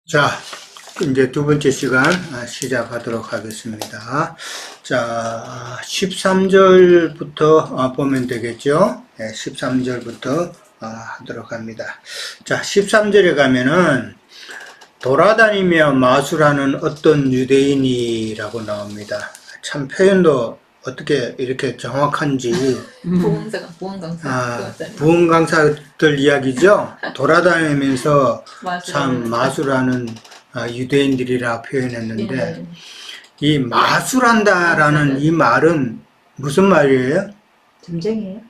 자, 이제 두 번째 시간 시작하도록 하겠습니다. 자, 13절부터 보면 되겠죠? 네, 13절부터 하도록 합니다. 자, 13절에 가면은 돌아다니며 마술하는 어떤 유대인이라고 나옵니다. 참 표현도 어떻게 이렇게 정확한지. 보험 강사. 부흥 강사들 이야기죠. 돌아다니면서 참 마술하는 유대인들이라 표현했는데, 이 마술한다라는 이 말은 무슨 말이에요? 점쟁이에요?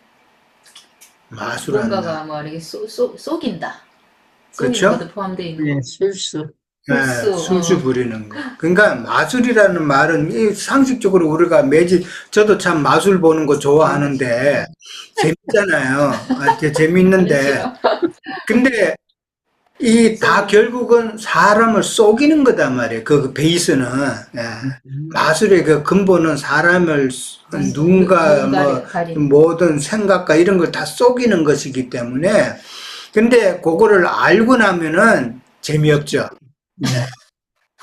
마술한다. 뭔가가 뭐 이렇게 속인다. 그렇죠? 속이는 것도 포함되어 있는 네, 술수. 네, 술수 부리는 거. 그러니까 마술이라는 말은 이 상식적으로 우리가 매일 저도 참 마술 보는 거 좋아하는데 재밌잖아요. 재밌는데 근데 이 다 결국은 사람을 속이는 거단 말이에요. 그 베이스는. 예. 마술의 그 근본은 사람을 누군가 모든 생각과 이런 걸 다 속이는 것이기 때문에, 근데 그거를 알고 나면은 재미없죠. 네.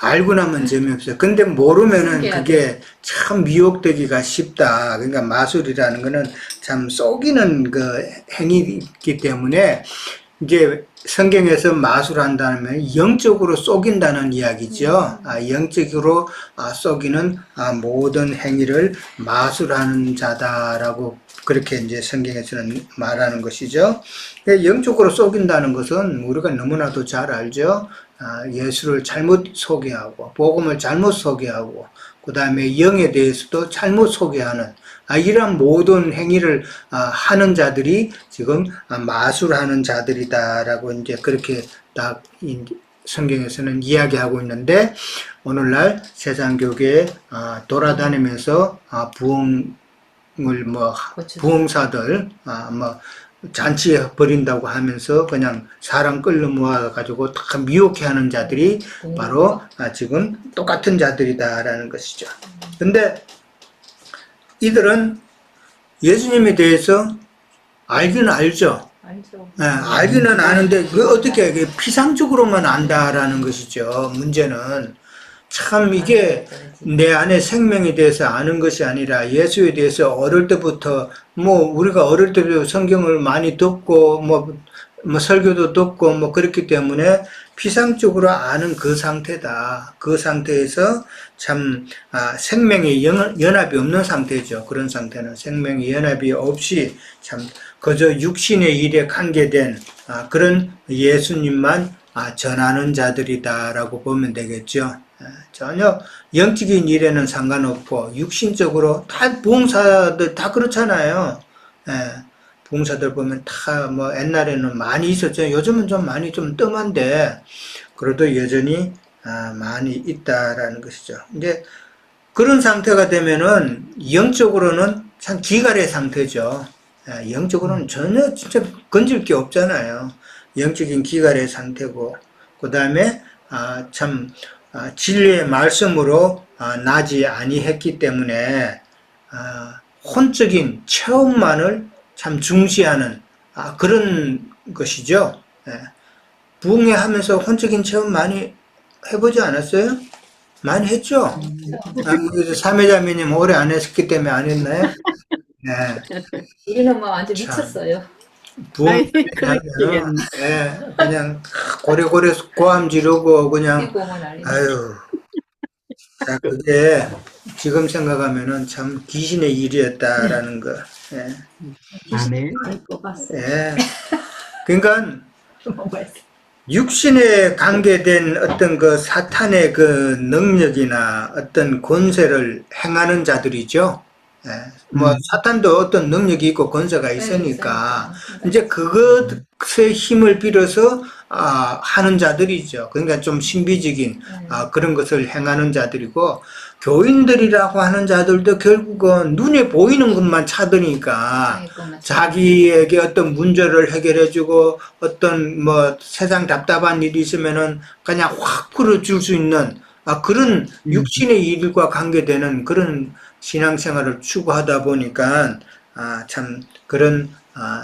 알고 나면 재미없어요. 근데 모르면은 그게 참 미혹되기가 쉽다. 그러니까 마술이라는 거는 참 속이는 그 행위이기 때문에, 이제 성경에서 마술한다면 영적으로 속인다는 이야기죠. 영적으로 속이는 모든 행위를 마술하는 자다라고 그렇게 이제 성경에서는 말하는 것이죠. 영적으로 속인다는 것은 우리가 너무나도 잘 알죠. 예수를 잘못 소개하고 복음을 잘못 소개하고 그 다음에 영에 대해서도 잘못 소개하는 이런 모든 행위를 하는 자들이 지금 마술하는 자들이다라고 이제 그렇게 딱 성경에서는 이야기하고 있는데, 오늘날 세상 교계에 돌아다니면서 부흥사들 잔치에 버린다고 하면서 그냥 사람 끌려 모아가지고 다 미혹해 하는 자들이 바로 지금 똑같은 자들이다라는 것이죠. 근데 이들은 예수님에 대해서 알기는 알죠. 네, 알기는 아는데 그 어떻게 피상적으로만 안다라는 것이죠. 문제는 참 이게 내 안에 생명에 대해서 아는 것이 아니라 예수에 대해서 어릴 때부터 우리가 어릴 때부터 성경을 많이 듣고 설교도 듣고 그렇기 때문에 피상적으로 아는 그 상태다. 그 상태에서 참 생명의 연합이 없는 상태죠. 그런 상태는 생명의 연합이 없이 참 그저 육신의 일에 관계된 그런 예수님만 전하는 자들이다라고 보면 되겠죠. 전혀 영적인 일에는 상관없고 육신적으로 다 부흥사들 다 그렇잖아요. 부흥사들 보면 다 옛날에는 많이 있었죠. 요즘은 좀 많이 좀 뜸한데 그래도 여전히 많이 있다라는 것이죠. 이제 그런 상태가 되면은 영적으로는 참 기갈의 상태죠. 영적으로는 전혀 진짜 건질 게 없잖아요. 영적인 기갈의 상태고, 그 다음에 참 진리의 말씀으로 나지 아니했기 때문에 혼적인 체험만을 참 중시하는 그런 것이죠. 부흥회 하면서 혼적인 체험 많이 해보지 않았어요? 많이 했죠? 사매자매님 오래 안 했기 때문에 안 했나요? 네. 우리는 완전 미쳤어요. 부흥 하면 그냥 고래고래 고함 지르고 그냥 아유. 자, 그게 지금 생각하면은 참 귀신의 일이었다라는 거. 아멘. 그러니까 육신에 관계된 어떤 그 사탄의 그 능력이나 어떤 권세를 행하는 자들이죠. 사탄도 어떤 능력이 있고 권세가 있으니까 이제 그것의 힘을 빌어서 하는 자들이죠. 그러니까 좀 신비적인 그런 것을 행하는 자들이고, 교인들이라고 하는 자들도 결국은 눈에 보이는 것만 찾으니까 자기에게 어떤 문제를 해결해주고 어떤 세상 답답한 일이 있으면은 그냥 확 풀어줄 수 있는 그런 육신의 일과 관계되는 그런 신앙생활을 추구하다 보니까 참 그런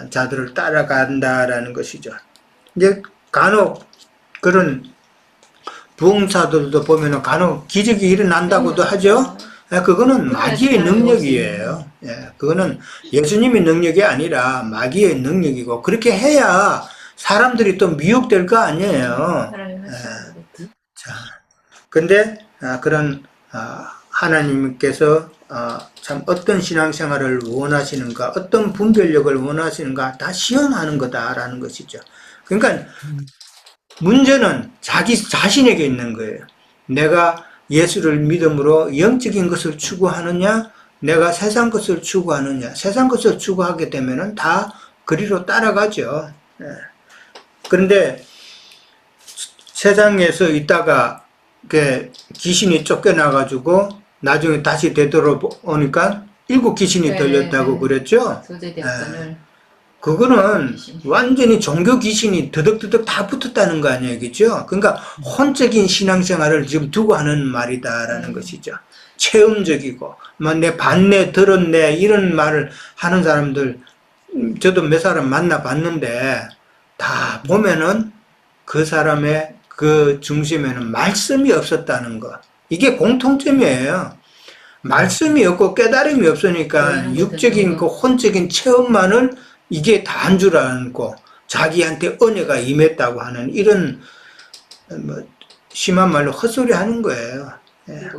자들을 따라간다라는 것이죠. 이제 간혹 그런 부흥사들도 보면은 간혹 기적이 일어난다고도 하죠. 예, 그거는 마귀의 능력이에요. 예, 그거는 예수님의 능력이 아니라 마귀의 능력이고, 그렇게 해야 사람들이 또 미혹될 거 아니에요. 하나님 하시는 거겠지. 자, 근데 그런 하나님께서 참 어떤 신앙생활을 원하시는가, 어떤 분별력을 원하시는가 다 시험하는 거다라는 것이죠. 그러니까 문제는 자기 자신에게 있는 거예요. 내가 예수를 믿음으로 영적인 것을 추구하느냐, 내가 세상 것을 추구하느냐. 세상 것을 추구하게 되면은 다 그리로 따라가죠. 예. 그런데 세상에서 있다가 귀신이 쫓겨나가지고 나중에 다시 되돌아오니까 7 귀신이 네, 들렸다고 네. 그랬죠. 소재대학원을 그거는 완전히 종교 귀신이 드덕드덕 다 붙었다는 거 아니에요, 그죠? 그러니까 혼적인 신앙생활을 지금 두고 하는 말이다라는 것이죠. 체험적이고, 내 봤네, 들었네, 이런 말을 하는 사람들, 저도 몇 사람 만나봤는데, 다 보면은 그 사람의 그 중심에는 말씀이 없었다는 거. 이게 공통점이에요. 말씀이 없고 깨달음이 없으니까 육적인 그 혼적인 체험만을 이게 다인 줄 알고 자기한테 은혜가 임했다고 하는 이런 심한 말로 헛소리 하는 거예요. 예.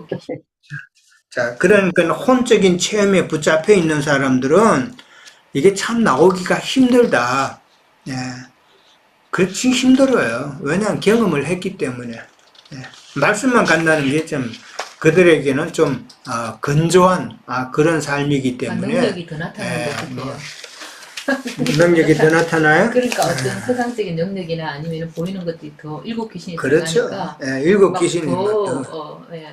자, 그런 그 혼적인 체험에 붙잡혀 있는 사람들은 이게 참 나오기가 힘들다. 예. 그렇지 힘들어요. 왜냐하면 경험을 했기 때문에. 예. 말씀만 간다는 게 좀 그들에게는 좀 건조한 그런 삶이기 때문에 능력이 더 나타나는 것 같아요. 능력이 더 나타나요? 그러니까 어떤 세상적인 능력이나 아니면 보이는 것들이 더 7 귀신이 그렇죠. 들어가니까 예, 7 귀신이 더. 예,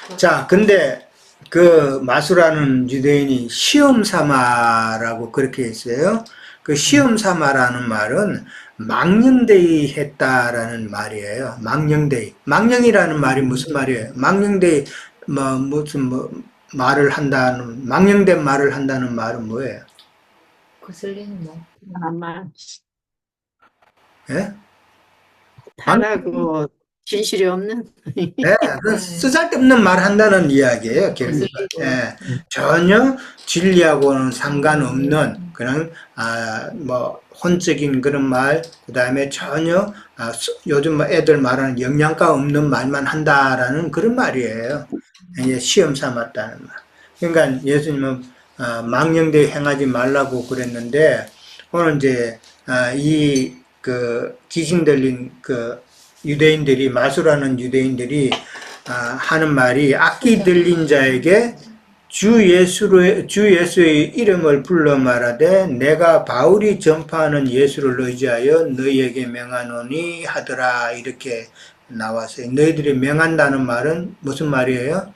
막. 자, 근데 그 마수라는 유대인이 시험 삼아라고 그렇게 했어요. 그 시험 삼아라는 말은 망령되이 했다라는 말이에요. 망령되이. 망령이라는 말이 무슨 말이에요? 망령되이 무슨 말을 한다는, 망령된 말을 한다는 말은 뭐예요? 거슬리는 뭐. 아마 예? 하나고 진실이 없는. 네, 그 쓰잘데없는 말 한다는 이야기예요, 결국. 예, 전혀 진리하고는 상관없는 그런 혼적인 그런 말, 그 다음에 전혀 요즘 애들 말하는 영양가 없는 말만 한다라는 그런 말이에요. 예, 시험 삼았다는 말. 그러니까 예수님은 망령되이 행하지 말라고 그랬는데, 오늘 이제 귀신 들린 유대인들이, 마수라는 유대인들이 하는 말이, 악기 들린 자에게 주 예수의 이름을 불러 말하되 내가 바울이 전파하는 예수를 의지하여 너희에게 명하노니 하더라. 이렇게 나왔어요. 너희들이 명한다는 말은 무슨 말이에요?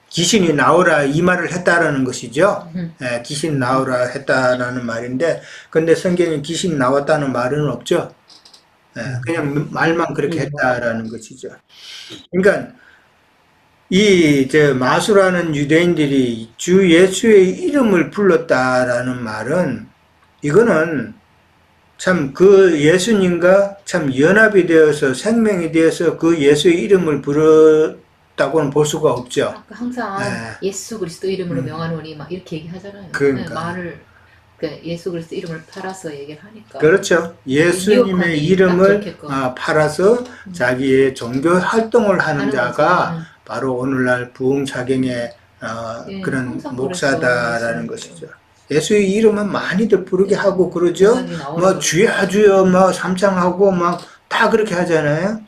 귀신이 나오라 이 말을 했다라는 것이죠. 예, 귀신 나오라 했다라는 말인데, 근데 성경에 귀신 나왔다는 말은 없죠. 예, 그냥 말만 그렇게 했다라는 것이죠. 그러니까 마수라는 유대인들이 주 예수의 이름을 불렀다라는 말은, 이거는 참 그 예수님과 참 연합이 되어서 생명이 되어서 그 예수의 이름을 부르다고는 볼 수가 없죠. 항상 예수 그리스도 이름으로 명하노니 막 이렇게 얘기하잖아요. 그러니까. 말을 예수 그리스도 이름을 팔아서 얘기를 하니까. 그렇죠. 예수님의 이름을 팔아서 자기의 종교 활동을 하는 자가 바로 오늘날 부흥사경의 그런 목사다라는 것이죠. 예수의 이름은 많이들 부르게 하고 그러죠. 주여 주여 삼창하고 다 그렇게 하잖아요.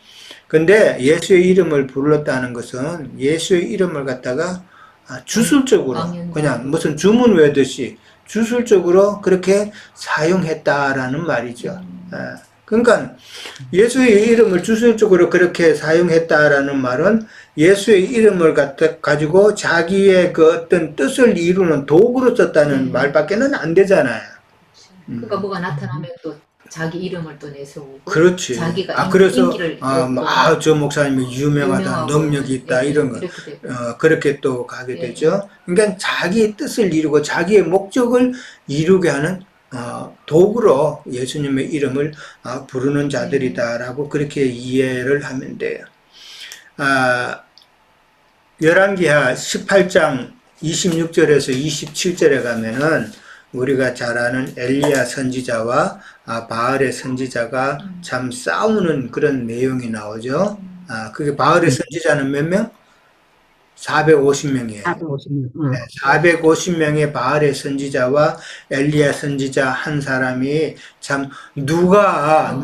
근데 예수의 이름을 불렀다는 것은 예수의 이름을 갖다가 주술적으로 그냥 무슨 주문 외듯이 주술적으로 그렇게 사용했다라는 말이죠. 그러니까 예수의 이름을 주술적으로 그렇게 사용했다라는 말은 예수의 이름을 가지고 자기의 그 어떤 뜻을 이루는 도구로 썼다는 말밖에는 안 되잖아요. 그러니까 뭐가 나타나면 또 자기 이름을 또 내세우고. 그렇지. 자기가 그래서 인기를 저 목사님이 유명하다, 능력이 있다, 이런 거 그렇게 또 가게 되죠. 그러니까 자기의 뜻을 이루고 자기의 목적을 이루게 하는 도구로 예수님의 이름을 부르는 자들이다라고 그렇게 이해를 하면 돼요. 아, 열왕기하 18장 26절에서 27절에 가면은 우리가 잘 아는 엘리야 선지자와 바알의 선지자가 참 싸우는 그런 내용이 나오죠. 그게 바알의 선지자는 몇 명? 450명이에요. 450명. 450명의 바알의 선지자와 엘리야 선지자 한 사람이 참 누가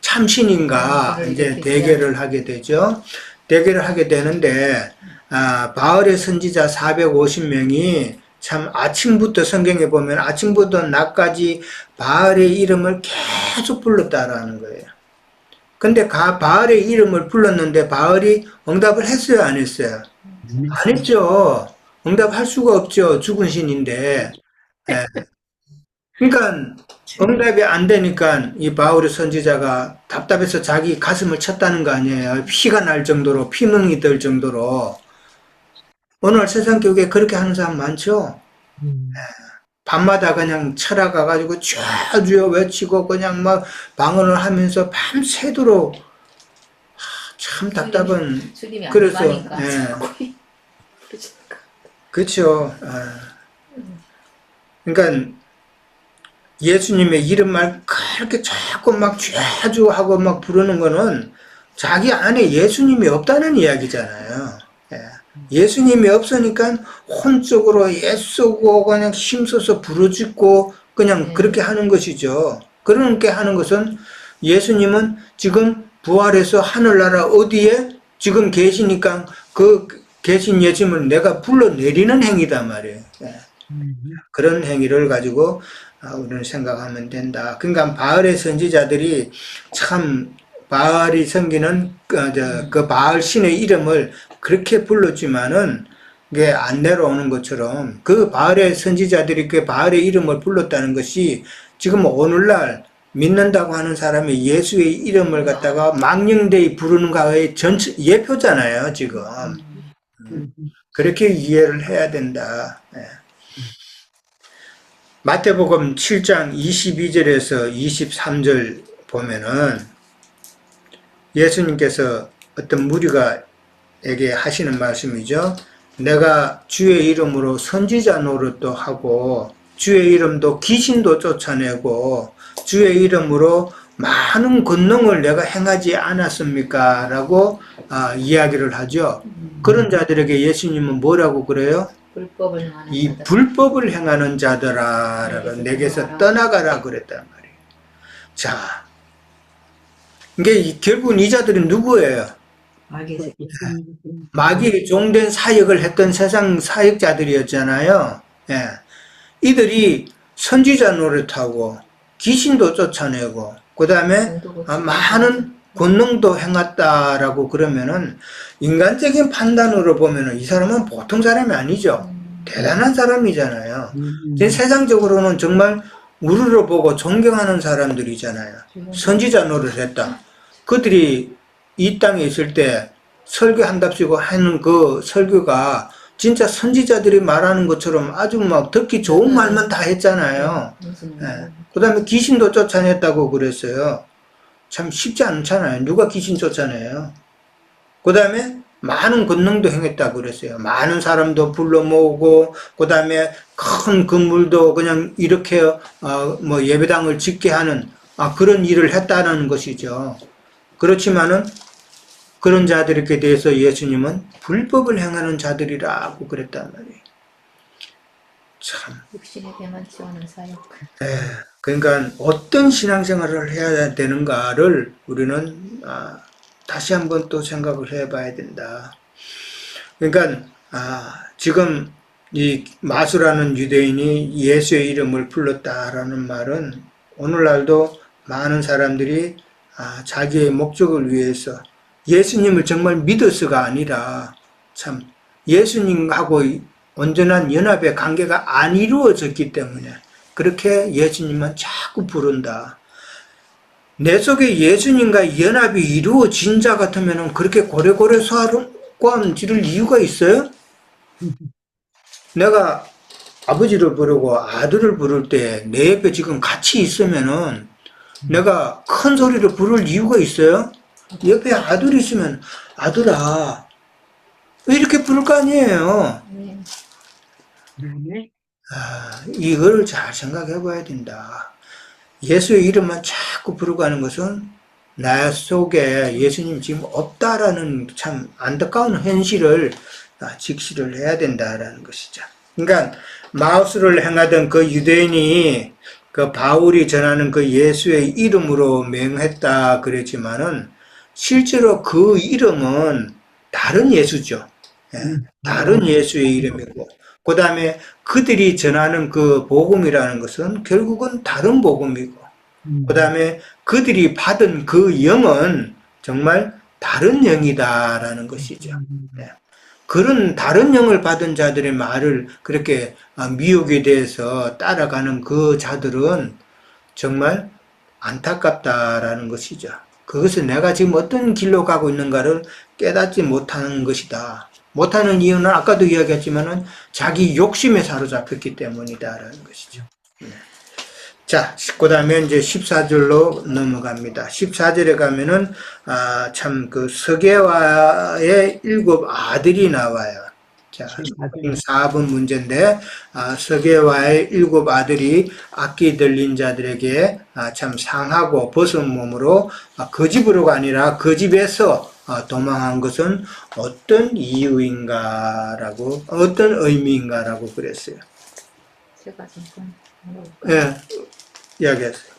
참신인가 이제 대결을 하게 되죠. 대결을 하게 되는데 바알의 선지자 450명이 참 아침부터 성경에 보면 아침부터 낮까지 바알의 이름을 계속 불렀다라는 거예요. 근데 바알의 이름을 불렀는데 바알이 응답을 했어요, 안 했어요? 안 했죠. 응답할 수가 없죠. 죽은 신인데. 예. 그러니까 응답이 안 되니까 이 바울의 선지자가 답답해서 자기 가슴을 쳤다는 거 아니에요. 피가 날 정도로, 피멍이 들 정도로. 오늘 세상 교회에 그렇게 하는 사람 많죠. 밤마다 그냥 철학가가지고 주여 외치고 그냥 막 방언을 하면서 밤새도록 참 답답한. 주님이 안 그래서 가니까 예. 자꾸 그러니까. 그렇죠. 그러니까 예수님의 이름만 그렇게 자꾸 막 죄주 하고 막 부르는 거는 자기 안에 예수님이 없다는 이야기잖아요. 예수님이 없으니까 혼적으로 애쓰고 그냥 힘써서 부르짖고 그냥 그렇게 하는 것이죠. 그렇게 하는 것은 예수님은 지금 부활해서 하늘나라 어디에 지금 계시니까 그 계신 예수님을 내가 불러내리는 행위단 말이에요. 그런 행위를 가지고 우리는 생각하면 된다. 그러니까 바알의 선지자들이 참 바알이 섬기는 그 바알 신의 이름을 그렇게 불렀지만은 이게 안 내려오는 것처럼 그 바알의 선지자들이 그 바알의 이름을 불렀다는 것이 지금 오늘날 믿는다고 하는 사람이 예수의 이름을 갖다가 망령되이 부르는 거의 전체 예표잖아요, 지금. 그렇게 이해를 해야 된다. 마태복음 7장 22절에서 23절 보면은 예수님께서 어떤 무리가에게 하시는 말씀이죠. 내가 주의 이름으로 선지자 노릇도 하고 주의 이름도 귀신도 쫓아내고 주의 이름으로 많은 권능을 내가 행하지 않았습니까? 라고 이야기를 하죠. 그런 자들에게 예수님은 뭐라고 그래요? 불법을 행하는 이 자들. 불법을 행하는 자들아 내게서 떠나가라 그랬단 말이에요. 자, 이게 결국은 이 자들은 누구예요? 마귀의 종된 사역을 했던 세상 사역자들이었잖아요. 예. 이들이 선지자 노릇하고 귀신도 쫓아내고 그 다음에 많은 권능도 행했다라고 그러면은 인간적인 판단으로 보면은 이 사람은 보통 사람이 아니죠. 대단한 사람이잖아요. 세상적으로는 정말 우르르 보고 존경하는 사람들이잖아요. 선지자 노릇했다. 그들이 이 땅에 있을 때 설교한답시고 하는 그 설교가 진짜 선지자들이 말하는 것처럼 아주 막 듣기 좋은 말만 다 했잖아요. 그 다음에 귀신도 쫓아냈다고 그랬어요. 참 쉽지 않잖아요. 누가 귀신 쫓아내요? 그 다음에 많은 권능도 행했다고 그랬어요. 많은 사람도 불러 모으고, 그 다음에 큰 건물도 그냥 이렇게 뭐 예배당을 짓게 하는 그런 일을 했다는 것이죠. 그렇지만은 그런 자들에게 대해서 예수님은 불법을 행하는 자들이라고 그랬단 말이에요. 참. 육신의 배만 채우는 사역. 그러니까 어떤 신앙생활을 해야 되는가를 우리는 다시 한번 또 생각을 해봐야 된다. 그러니까 지금 이 마수라는 유대인이 예수의 이름을 불렀다라는 말은 오늘날도 많은 사람들이 자기의 목적을 위해서 예수님을 정말 믿어서가 아니라 참 예수님하고 온전한 연합의 관계가 안 이루어졌기 때문에 그렇게 예수님만 자꾸 부른다. 내 속에 예수님과 연합이 이루어진 자 같으면 그렇게 고래고래 소환 지를 이유가 있어요? 내가 아버지를 부르고 아들을 부를 때 내 옆에 지금 같이 있으면은 내가 큰 소리로 부를 이유가 있어요? 옆에 아들이 있으면 아들아 이렇게 부를 거 아니에요. 네. 네. 이걸 잘 생각해 봐야 된다. 예수의 이름만 자꾸 부르고 하는 것은 나 속에 예수님 지금 없다라는 참 안타까운 현실을 직시를 해야 된다라는 것이죠. 그러니까 마우스를 행하던 그 유대인이 그 바울이 전하는 그 예수의 이름으로 맹했다 그랬지만은 실제로 그 이름은 다른 예수죠. 예, 다른 예수의 이름이고 그 다음에 그들이 전하는 그 복음이라는 것은 결국은 다른 복음이고 그 다음에 그들이 받은 그 영은 정말 다른 영이다라는 것이죠. 네. 그런 다른 영을 받은 자들의 말을 그렇게 미혹에 대해서 따라가는 그 자들은 정말 안타깝다라는 것이죠. 그것은 내가 지금 어떤 길로 가고 있는가를 깨닫지 못하는 것이다. 못하는 이유는 아까도 이야기했지만은 자기 욕심에 사로잡혔기 때문이다라는 것이죠. 자, 그 다음에 이제 14절로 넘어갑니다. 14절에 가면은, 참, 그, 서게와의 7 아들이 나와요. 자, 4번 문제인데, 서게와의 7 아들이 악기 들린 자들에게 참 상하고 벗은 몸으로 그 집으로가 아니라 그 집에서 도망한 것은 어떤 이유인가라고, 어떤 의미인가라고 그랬어요. 제가 잠깐 예, 이야기했어요.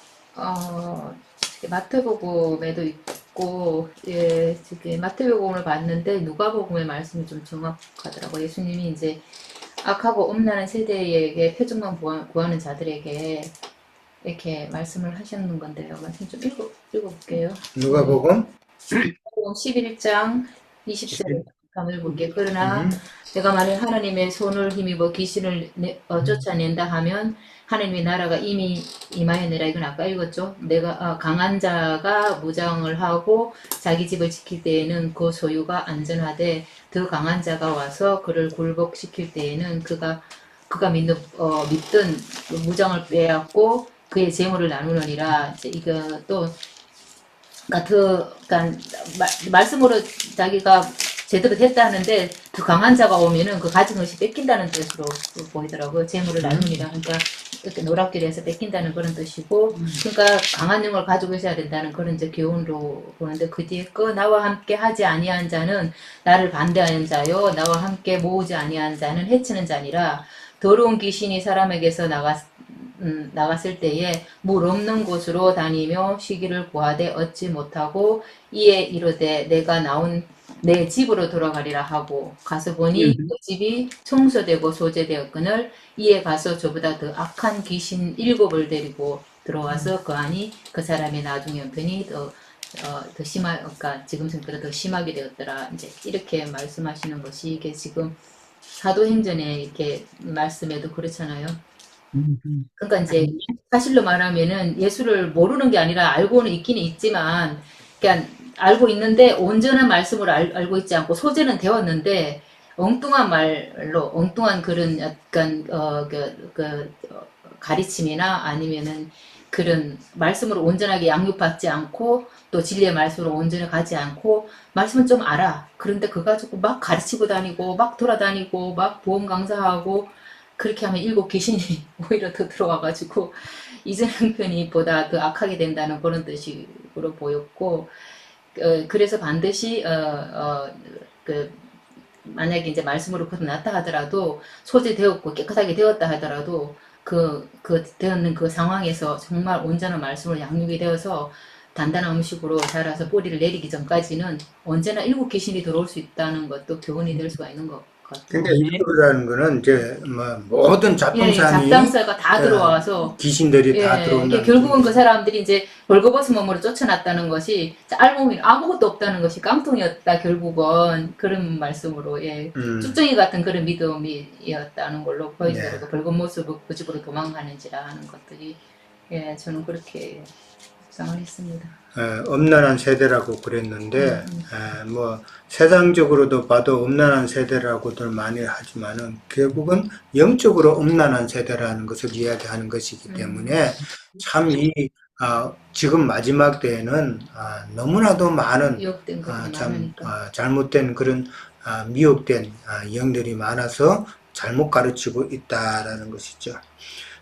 마태복음에도 있고, 예, 지금 마태복음을 봤는데 누가복음의 말씀이 좀 정확하더라고요. 예수님이 이제 악하고 엄란한 세대에게 표적만 구하는 자들에게 이렇게 말씀을 하셨는 건데요. 말씀 좀 읽어볼게요. 누가복음 11장 20절 한번 볼게요. 그러나 내가 만일 하나님의 손을 힘입어 귀신을 쫓아낸다 하면 하나님의 나라가 이미 임하였느라. 이건 아까 읽었죠. 내가 강한 자가 무장을 하고 자기 집을 지킬 때에는 그 소유가 안전하되 더 강한 자가 와서 그를 굴복시킬 때에는 그가 믿던 무장을 빼앗고 그의 재물을 나누느니라. 이제 이거 또 그러니까 말씀으로 자기가 제대로 됐다 하는데 더 강한 자가 오면은 그 가진 것이 뺏긴다는 뜻으로 보이더라고요. 재물을 나누니라. 그러니까 이렇게 노랗길에서 뺏긴다는 그런 뜻이고, 그러니까 강한 영을 가지고 있어야 된다는 그런 이제 교훈으로 보는데, 그 뒤에 나와 함께 하지 아니한 자는 나를 반대하는 자요, 나와 함께 모으지 아니한 자는 해치는 자니라. 더러운 귀신이 사람에게서 나갔을 때에 물 없는 곳으로 다니며 쉬기를 구하되 얻지 못하고 이에 이르되 내가 나온 내 집으로 돌아가리라 하고 가서 보니 그 집이 청소되고 소재되었거늘 이에 가서 저보다 더 악한 귀신 7을 데리고 들어와서 그 안이 그 사람의 나중 형편이 더 그러니까 지금 생각보다 더 심하게 되었더라. 이제 이렇게 말씀하시는 것이 이게 지금 사도행전에 이렇게 말씀에도 그렇잖아요. 그러니까 이제 사실로 말하면은 예수를 모르는 게 아니라 알고는 있기는 있지만, 그러니까 알고 있는데 온전한 말씀을 알고 있지 않고 소재는 되었는데 엉뚱한 말로 엉뚱한 그런 약간 가르침이나 아니면은 그런 말씀으로 온전하게 양육받지 않고 또 진리의 말씀으로 온전히 가지 않고 말씀은 좀 알아. 그런데 그거 가지고 막 가르치고 다니고 막 돌아다니고 막 보험 강사하고 그렇게 하면 7 귀신이 오히려 더 들어와가지고 이전 형편이 보다 더 악하게 된다는 그런 뜻으로 보였고, 그래서 반드시 만약에 이제 말씀으로 거듭났다 하더라도 소재되었고 깨끗하게 되었다 하더라도 그 되었는 그 상황에서 정말 온전한 말씀으로 양육이 되어서 단단한 음식으로 자라서 뿌리를 내리기 전까지는 언제나 7 귀신이 들어올 수 있다는 것도 교훈이 될 수가 있는 것 같아요. 그러니까 일부라는 거는 이제 뭐 모든 잡동사니 잡담사가 다 들어와서 귀신들이 다 들어온다는 결국은 그 사람들이 이제 벌거벗은 몸으로 쫓아났다는 것이 알고 보면 아무것도 없다는 것이 깡통이었다. 결국은 그런 말씀으로 쭉정이 같은 그런 믿음이었다는 걸로 보이더라고요. 벌건 모습을 그 집으로 도망가는지라 하는 것들이 저는 그렇게 상을 했습니다. 엄난한 세대라고 그랬는데 뭐 세상적으로도 봐도 엄난한 세대라고들 많이 하지만은 결국은 영적으로 엄난한 세대라는 것을 이야기하는 것이기 때문에 참 이 지금 마지막 때에는 너무나도 많은 유혹된 것들이 참 많으니까. 잘못된 그런 미혹된 영들이 많아서 잘못 가르치고 있다라는 것이죠.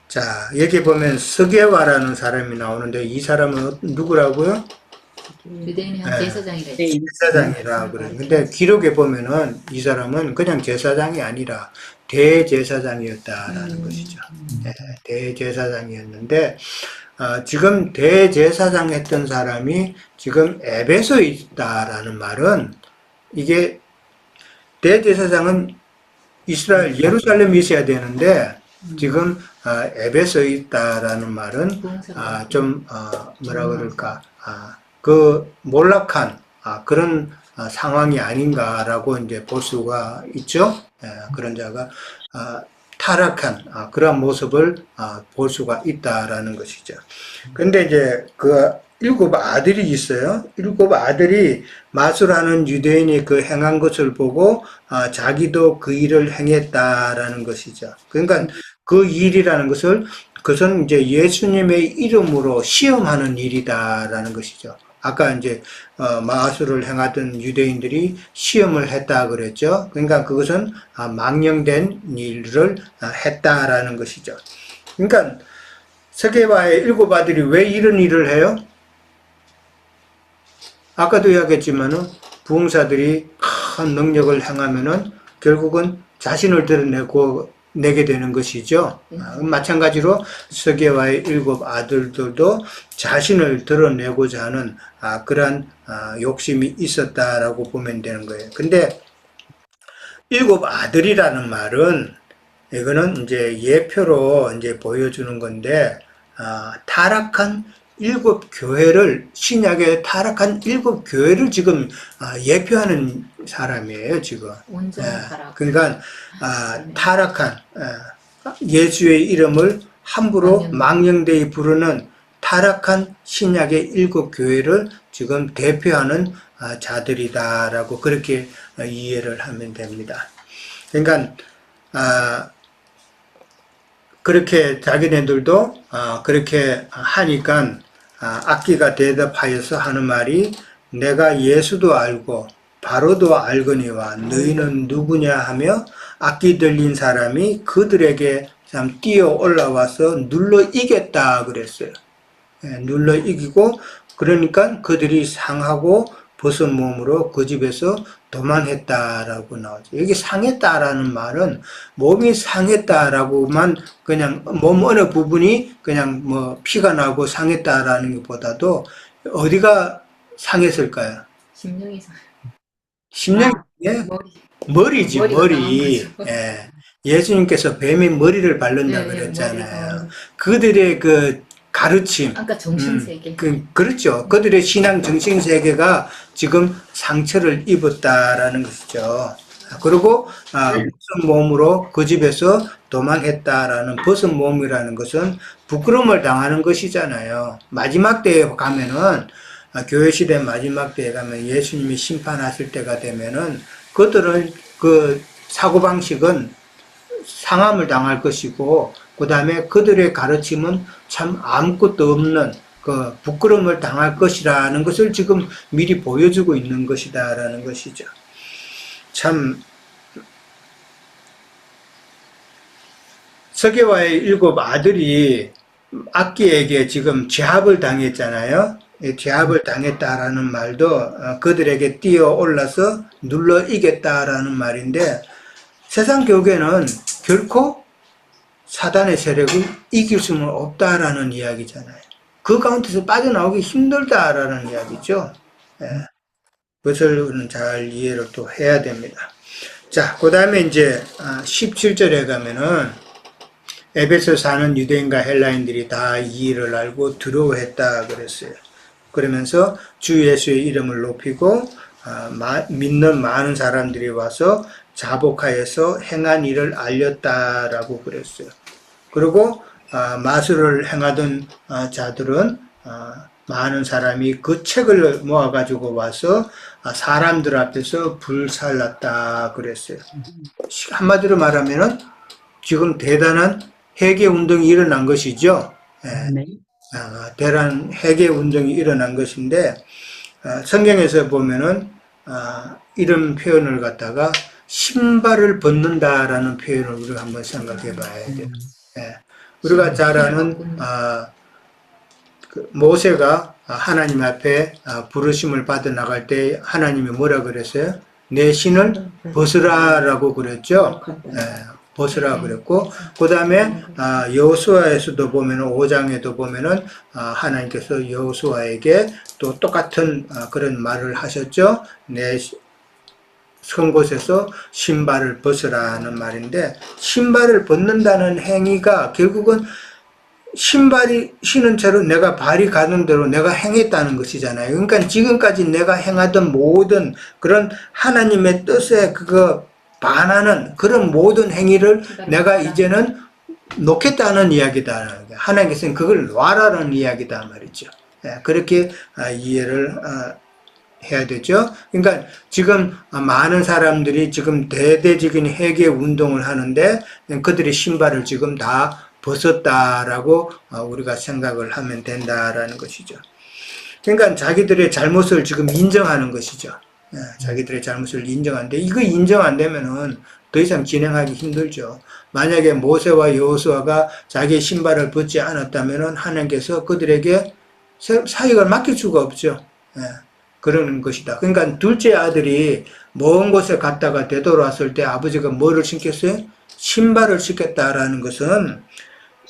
자, 여기 보면 스게와라는 사람이 나오는데 이 사람은 누구라고요? 유대인의 한 네. 제사장이래. 네. 제사장이라 그래요. 근데 기록에 보면은 이 사람은 그냥 제사장이 아니라 대제사장이었다라는 것이죠. 네, 대제사장이었는데 지금 대제사장 했던 사람이 지금 에베소에 있다라는 말은 이게 대제사장은 이스라엘 예루살렘에 있어야 되는데 지금 에베소에 있다라는 말은 부흥사가 뭐라 그럴까 그 몰락한 그런 상황이 아닌가라고 이제 볼 수가 있죠. 그런 자가 타락한 그런 모습을 볼 수가 있다라는 것이죠. 근데 이제 그 일곱 아들이 있어요. 일곱 아들이 마술하는 유대인이 그 행한 것을 보고 자기도 그 일을 행했다라는 것이죠. 그러니까 그 일이라는 것을 그것은 이제 예수님의 이름으로 시험하는 일이다라는 것이죠. 아까 이제 마술을 행하던 유대인들이 시험을 했다 그랬죠. 그러니까 그것은 망령된 일을 했다라는 것이죠. 그러니까 스게바의 일곱 아들이 왜 이런 일을 해요? 아까도 이야기했지만은 부흥사들이 큰 능력을 행하면은 결국은 자신을 드러내고 내게 되는 것이죠. 마찬가지로 스게와의 일곱 아들들도 자신을 드러내고자 하는 그러한 욕심이 있었다라고 보면 되는 거예요. 근데 일곱 아들이라는 말은 이거는 이제 예표로 이제 보여주는 건데 타락한 일곱 교회를 신약의 타락한 일곱 교회를 지금 예표하는 사람이에요 지금. 온전한 타락. 그러니까 타락한 예수의 이름을 함부로 망령되이 부르는 타락한 신약의 일곱 교회를 지금 대표하는 자들이다라고 그렇게 이해를 하면 됩니다. 그러니까 그렇게 자기네들도 그렇게 하니까 악기가 대답하여서 하는 말이 내가 예수도 알고 바로도 알거니와 너희는 누구냐 하며 악기 들린 사람이 그들에게 참 뛰어 올라와서 눌러 이겼다 그랬어요. 눌러 이기고 그러니까 그들이 상하고 벗은 몸으로 그 집에서 도망했다라고 나오죠. 여기 상했다라는 말은 몸이 상했다라고만 그냥 몸 어느 부분이 그냥 뭐 피가 나고 상했다라는 것보다도 어디가 상했을까요? 심령이 심령이 머리지 머리. 예. 예수님께서 뱀의 머리를 바른다 그랬잖아요. 그들의 그 가르침. 아까 정신세계. 그렇죠. 그들의 신앙 정신세계가 지금 상처를 입었다라는 것이죠. 그리고 벗은 몸으로 그 집에서 도망했다라는 벗은 몸이라는 것은 부끄러움을 당하는 것이잖아요. 마지막 때에 가면은 교회 시대 마지막 때에 가면 예수님이 심판하실 때가 되면은 그들은 그 사고방식은 상함을 당할 것이고 그 다음에 그들의 가르침은 참 아무것도 없는 그 부끄러움을 당할 것이라는 것을 지금 미리 보여주고 있는 것이다라는 것이죠. 참 스게와의 일곱 아들이 악기에게 지금 제압을 당했잖아요. 제압을 당했다라는 말도 그들에게 뛰어 올라서 눌러 이겼다라는 말인데 세상 교계는 결코 사단의 세력을 이길 수는 없다라는 이야기잖아요. 그 가운데서 빠져나오기 힘들다라는 이야기죠. 그것을 잘 이해를 또 해야 됩니다. 자, 그 다음에 이제 17절에 가면은 에베소 사는 유대인과 헬라인들이 다 이 일을 알고 두려워했다 그랬어요. 그러면서 주 예수의 이름을 높이고 믿는 많은 사람들이 와서 자복하여서 행한 일을 알렸다라고 그랬어요. 그리고 마술을 행하던 자들은 많은 사람이 그 책을 모아가지고 와서 사람들 앞에서 불살랐다 그랬어요. 한마디로 말하면은 지금 대단한 회개 운동이 일어난 것이죠. 네. 대란 해계 운동이 일어난 것인데 성경에서 보면은 이런 표현을 갖다가 신발을 벗는다라는 표현을 우리가 한번 생각해 봐야 돼요. 예. 우리가 잘 아는 그 모세가 하나님 앞에 부르심을 받아 나갈 때 하나님이 뭐라 그랬어요? 내 신을 벗으라라고 그랬죠. 예, 벗으라 그랬고 그 다음에 여호수아에서도 보면은 5장에도 보면은 하나님께서 여호수아에게 또 똑같은 그런 말을 하셨죠. 내 선 곳에서 신발을 벗으라는 말인데 신발을 벗는다는 행위가 결국은 신발이 신은 채로 내가 발이 가는 대로 내가 행했다는 것이잖아요. 그러니까 지금까지 내가 행하던 모든 그런 하나님의 뜻에 그거 반하는 그런 모든 행위를 내가 이제는 놓겠다는 이야기다. 하나님께서는 그걸 놔라는 이야기다 말이죠. 그렇게 이해를 해야 되죠. 그러니까 지금 많은 사람들이 지금 대대적인 회개 운동을 하는데 그들의 신발을 지금 다 벗었다라고 우리가 생각을 하면 된다라는 것이죠. 그러니까 자기들의 잘못을 지금 인정하는 것이죠. 자기들의 잘못을 인정하는데 이거 인정 안 되면은 더 이상 진행하기 힘들죠. 만약에 모세와 여호수아가 자기의 신발을 벗지 않았다면은 하나님께서 그들에게 사역을 맡길 수가 없죠. 그런 것이다. 그러니까 둘째 아들이 먼 곳에 갔다가 되돌아왔을 때 아버지가 뭐를 신겠어요? 신발을 신겠다라는 것은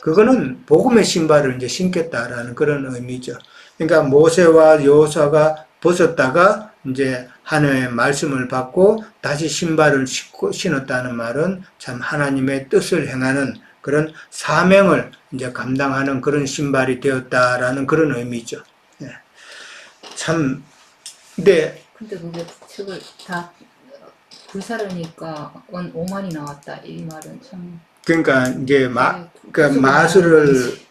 그거는 복음의 신발을 이제 신겠다라는 그런 의미죠. 그러니까 모세와 여호수아가 벗었다가 이제 하나님의 말씀을 받고 다시 신발을 신었다는 말은 참 하나님의 뜻을 행하는 그런 사명을 이제 감당하는 그런 신발이 되었다라는 그런 의미죠. 참 근데 그게 책을 다 불사르니까 5만이 나왔다 이 말은 참. 그러니까 이제 그러니까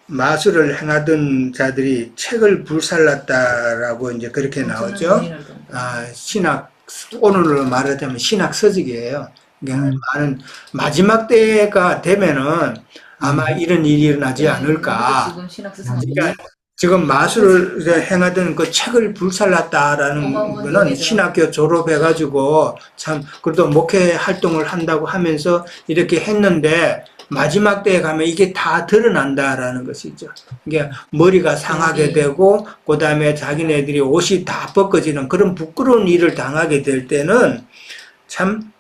마술을 행하던 자들이 책을 불살랐다라고 이제 그렇게 나오죠. 오늘로 말하자면 신학 서적이에요. 그러니까 많은 마지막 때가 되면은 아마 이런 일이 일어나지 않을까. 지금 신학 서상 그러니까 지금 마술을 행하던 그 책을 불살랐다라는 거는 신학교 졸업해가지고 참 그래도 목회 활동을 한다고 하면서 이렇게 했는데 마지막 때에 가면 이게 다 드러난다라는 것이죠. 이게 머리가 상하게 되고 그 다음에 자기네들이 옷이 다 벗겨지는 그런 부끄러운 일을 당하게 될 때는 참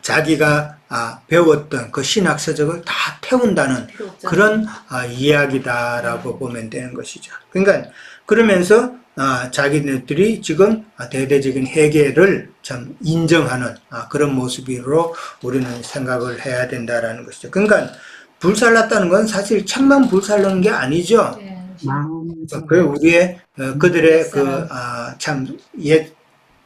자기가 배웠던 그 신학 서적을 다 태운다는 그런 이야기다라고 보면 되는 것이죠. 그러니까 그러면서 자기네들이 지금 대대적인 회개를 참 인정하는 그런 모습으로 우리는 생각을 해야 된다라는 것이죠. 그러니까 불살랐다는 건 사실 책만 불살르는 게 아니죠. 그 우리의 그들의 그 참 옛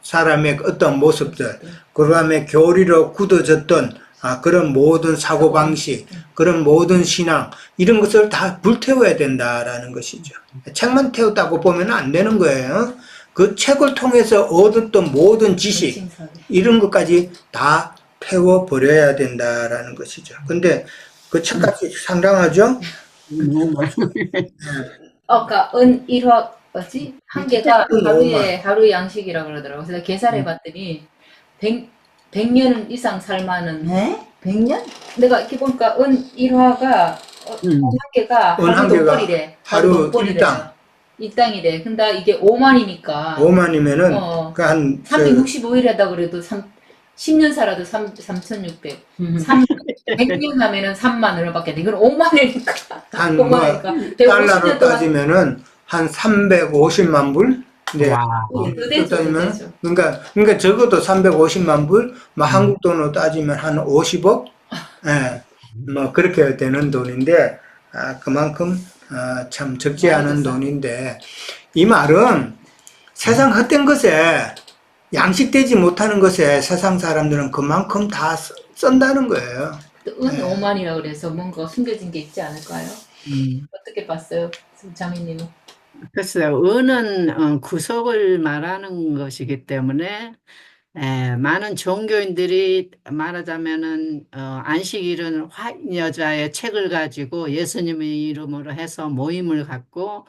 사람의 어떤 모습들, 그 다음에 교리로 굳어졌던 그런 모든 사고방식, 그런 모든 신앙, 이런 것을 다 불태워야 된다라는 것이죠. 책만 태웠다고 보면 안 되는 거예요. 그 책을 통해서 얻었던 모든 지식, 이런 것까지 다 태워버려야 된다라는 것이죠. 근데 그 책값이 상당하죠? 그러니까 은일화 뭐지? 한 개가 하루에 양식이라고 그러더라고요. 그래서 계산해 봤더니 100년 이상 살만한. 네? 100년? 내가 이렇게 보니까 은일화가 한 개가 하루 일당. 일당이래. 근데 이게 5만이니까. 5만이면은 한 365일이다 그래도 10년 살아도 3,600. 100년 하면은 3만 얼마밖에 안 돼. 이건 5만이니까. 한 달러로 따지면은 한 350만 불? 네. 따지면 그러니까 적어도 350만 불, 한국 돈으로 따지면 한 50억? 예. 그렇게 되는 돈인데 그만큼 참 적지 않은 돈인데 이 말은 세상 헛된 것에 양식되지 못하는 것에 세상 사람들은 그만큼 다 쓴다는 거예요. 은 5만이라 그래서 뭔가 숨겨진 게 있지 않을까요? 어떻게 봤어요, 자매님은? 글쎄요, 은은 구속을 말하는 것이기 때문에 많은 종교인들이 말하자면은 안식일은 화인여자의 책을 가지고 예수님의 이름으로 해서 모임을 갖고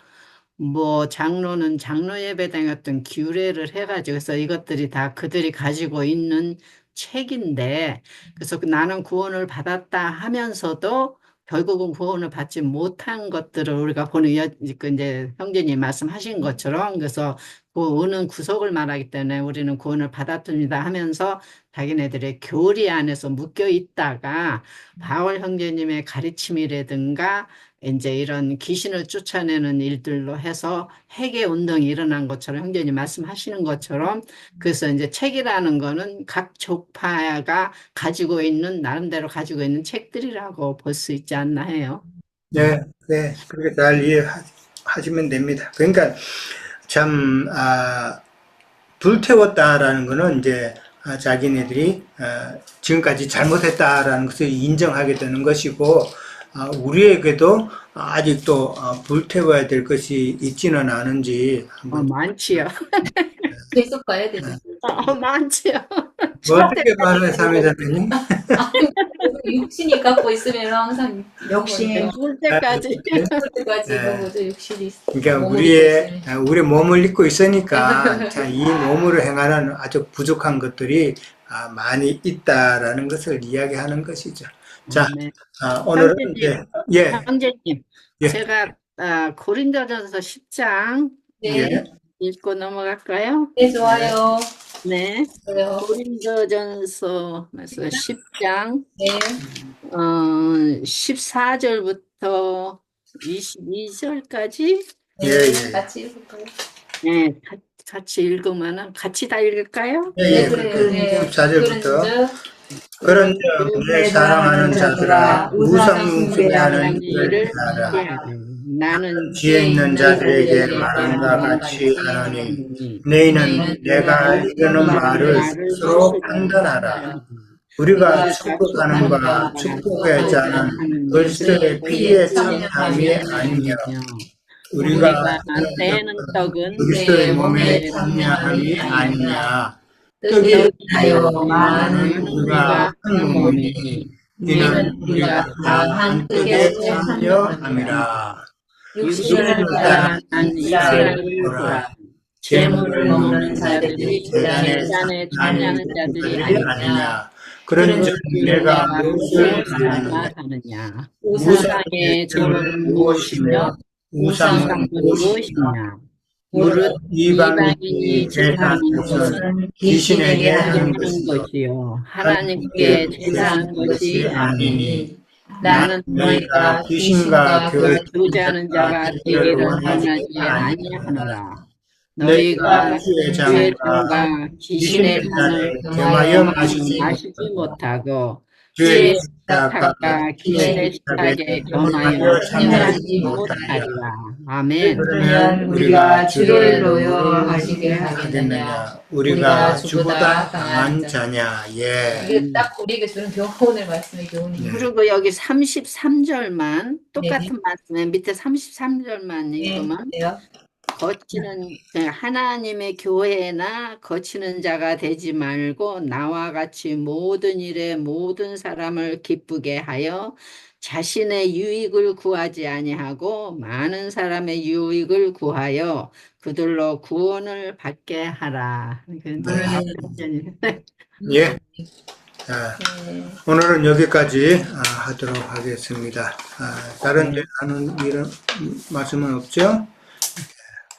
뭐 장로는 장로 예배당에 어떤 규례를 해가지고 그래서 이것들이 다 그들이 가지고 있는 책인데 그래서 나는 구원을 받았다 하면서도 결국은 구원을 받지 못한 것들을 우리가 보는 그 이제 형제님 말씀하신 것처럼 그래서 그 어느 구석을 말하기 때문에 우리는 구원을 받았습니다 하면서 자기네들의 교리 안에서 묶여 있다가 바울 형제님의 가르침이라든가 이제 이런 귀신을 쫓아내는 일들로 해서 회개 운동이 일어난 것처럼 형제님 말씀하시는 것처럼 그래서 이제 책이라는 거는 각 족파가 가지고 있는 나름대로 가지고 있는 책들이라고 볼 수 있지 않나 해요. 네, 네, 그렇게 잘 이해하시면 됩니다. 그러니까 참 불태웠다라는 거는 이제 자기네들이 지금까지 잘못했다라는 것을 인정하게 되는 것이고 우리에게도 아직도 불태워야 될 것이 있지는 않은지 한번 많지요. 계속 가야 되죠. 많지요. 어떻게 말해 사회자님? 육신이 갖고 있으면 항상 욕심. 죽을 때까지. 때까지 네. 그런 거죠. 육신이 그러니까 몸을 우리 몸을 입고 있으니까 자, 이 몸으로 행하는 아주 부족한 것들이 많이 있다라는 것을 이야기하는 것이죠. 자, 네. 오늘은 이제 형제님, 예. 제가 고린도전서 10장 네, 읽고 넘어갈까요? 네 좋아요. 네. 그래요. 고린도전서 10장 네, 14절부터 22절까지 예, 예. 같이 읽을까요? 네, 같이 읽으면은 같이 다 읽을까요? 예, 그래요. 네. 14절부터 그런 내 사랑하는 자들아 우상 숭배하는 일을 하라. 나는 지혜 있는 자들에게 말함과 같이 하노니 너희는 내가 이르는 말을 스스로 판단하라. 우리가 축복하는 바 축복의 자는 그리스도의 피에 참여함이 아니며 우리가 떼는 떡은 그리스도의 몸에 참여함이 아니냐. 뜻이 하여 많은 우리가 한 몸이니 이는 우리가 다 한 뜻에 참여함이라. 육신을 따라 따른 이스라엘을 이스라엘을 보라. 재물을 먹는 자들이 재단에 재단에 참여하는 자들이 아니냐. 그런즉 내가 무엇을 하느냐. 하느냐. 우상의 재물은 무엇이며 우상은 무엇이냐. 무릇 이방인이 제사하는 것은 귀신에게 하는 것이요 하나님께 제사하는 것이 아니니 나는 너희가 귀신과 교제하는 자가 되기를 원하지 아니하노라. 너희가 주의 장과 귀신의 잔을 겸하여 마시지 못하고 주의 식탁과 귀신의 식탁에 겸하여 참여하지 못하리라. 아멘. 그러면 우리가 주를 노여하시게 하겠느냐. 우리가 주보다 강한 자냐. 예. 이게 딱 우리에게 주는 교훈을 말씀의 교훈이에요. 그리고 여기 33절만 똑같은 말씀에 밑에 33절만 읽으면 네요. 거치는 하나님의 교회나 거치는 자가 되지 말고 나와 같이 모든 일에 모든 사람을 기쁘게 하여 자신의 유익을 구하지 아니하고 많은 사람의 유익을 구하여 그들로 구원을 받게 하라. 예. 자, 오늘은 여기까지 하도록 하겠습니다. 다른 하는 일은 말씀은 없죠?